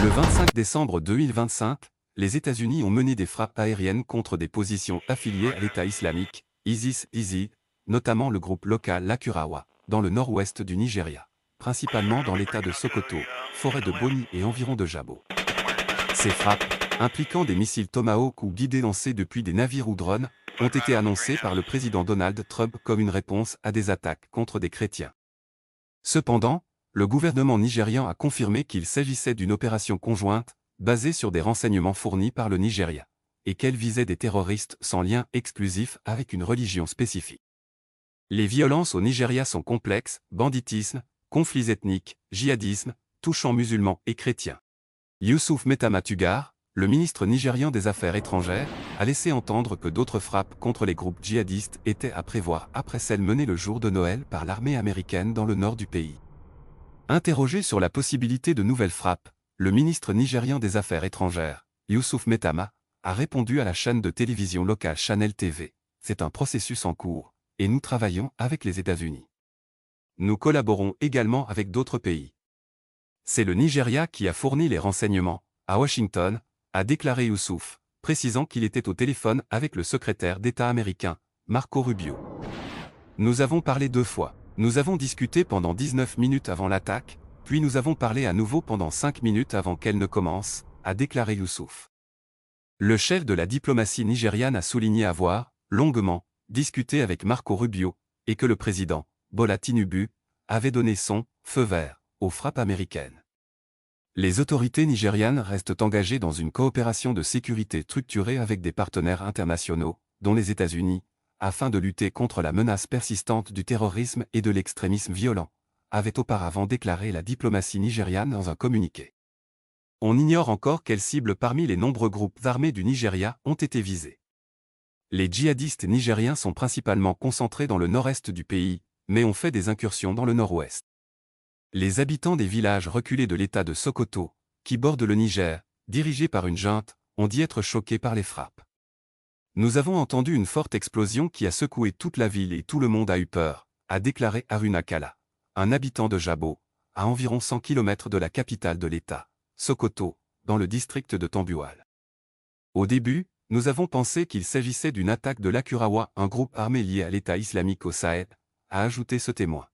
Le 25 décembre 2025, les États-Unis ont mené des frappes aériennes contre des positions affiliées à l'État islamique, ISIS, notamment le groupe local Lakurawa, dans le nord-ouest du Nigeria, principalement dans l'État de Sokoto, forêt de Boni et environ de Jabo. Ces frappes, impliquant des missiles Tomahawk ou guidés lancés depuis des navires ou drones, ont été annoncées par le président Donald Trump comme une réponse à des attaques contre des chrétiens. Cependant, le gouvernement nigérian a confirmé qu'il s'agissait d'une opération conjointe, basée sur des renseignements fournis par le Nigeria, et qu'elle visait des terroristes sans lien exclusif avec une religion spécifique. Les violences au Nigeria sont complexes, banditisme, conflits ethniques, djihadisme, touchant musulmans et chrétiens. Youssouf Metama Tugar, le ministre nigérian des Affaires étrangères, a laissé entendre que d'autres frappes contre les groupes djihadistes étaient à prévoir après celles menées le jour de Noël par l'armée américaine dans le nord du pays. Interrogé sur la possibilité de nouvelles frappes, le ministre nigérian des Affaires étrangères, Youssouf Metama, a répondu à la chaîne de télévision locale Channel TV. C'est un processus en cours, et nous travaillons avec les États-Unis. Nous collaborons également avec d'autres pays. C'est le Nigeria qui a fourni les renseignements, à Washington, a déclaré Youssouf, précisant qu'il était au téléphone avec le secrétaire d'État américain, Marco Rubio. Nous avons parlé 2 fois. Nous avons discuté pendant 19 minutes avant l'attaque, puis nous avons parlé à nouveau pendant 5 minutes avant qu'elle ne commence, a déclaré Youssouf. Le chef de la diplomatie nigériane a souligné avoir, longuement, discuté avec Marco Rubio, et que le président, Bola Tinubu, avait donné son feu vert aux frappes américaines. Les autorités nigérianes restent engagées dans une coopération de sécurité structurée avec des partenaires internationaux, dont les États-Unis, afin de lutter contre la menace persistante du terrorisme et de l'extrémisme violent, avait auparavant déclaré la diplomatie nigériane dans un communiqué. On ignore encore quelles cibles parmi les nombreux groupes armés du Nigeria ont été visées. Les djihadistes nigériens sont principalement concentrés dans le nord-est du pays, mais ont fait des incursions dans le nord-ouest. Les habitants des villages reculés de l'État de Sokoto, qui bordent le Niger, dirigés par une junte, ont dit être choqués par les frappes. Nous avons entendu une forte explosion qui a secoué toute la ville et tout le monde a eu peur, a déclaré Haruna Kala, un habitant de Jabo, à environ 100 km de la capitale de l'État, Sokoto, dans le district de Tambuwal. Au début, nous avons pensé qu'il s'agissait d'une attaque de Lakurawa, un groupe armé lié à l'État islamique au Sahel, a ajouté ce témoin.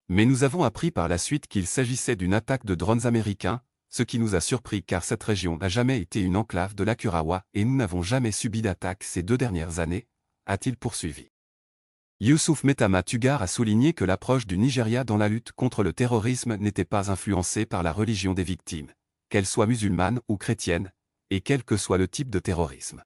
Mais nous avons appris par la suite qu'il s'agissait d'une attaque de drones américains, ce qui nous a surpris car cette région n'a jamais été une enclave de Lakurawa et nous n'avons jamais subi d'attaque ces 2 dernières années, a-t-il poursuivi. Youssouf Metama Tugar a souligné que l'approche du Nigeria dans la lutte contre le terrorisme n'était pas influencée par la religion des victimes, qu'elles soient musulmanes ou chrétiennes, et quel que soit le type de terrorisme.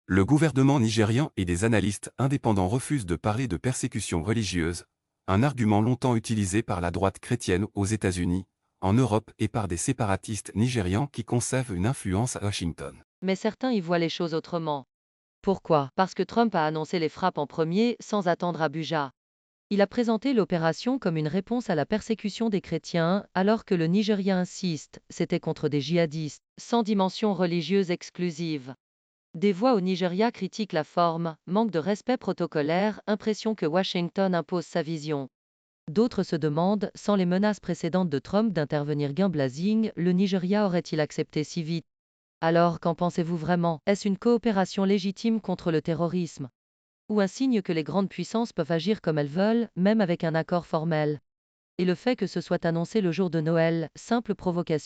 Le gouvernement nigérian et des analystes indépendants refusent de parler de persécution religieuse, un argument longtemps utilisé par la droite chrétienne aux États-Unis, en Europe et par des séparatistes nigérians qui conservent une influence à Washington. Mais certains y voient les choses autrement. Pourquoi? Parce que Trump a annoncé les frappes en premier, sans attendre Abuja. Il a présenté l'opération comme une réponse à la persécution des chrétiens, alors que le Nigeria insiste, c'était contre des djihadistes, sans dimension religieuse exclusive. Des voix au Nigeria critiquent la forme, manque de respect protocolaire, impression que Washington impose sa vision. D'autres se demandent, sans les menaces précédentes de Trump d'intervenir gain blasing, le Nigeria aurait-il accepté si vite? Alors, qu'en pensez-vous vraiment? Est-ce une coopération légitime contre le terrorisme? Ou un signe que les grandes puissances peuvent agir comme elles veulent, même avec un accord formel? Et le fait que ce soit annoncé le jour de Noël, simple provocation,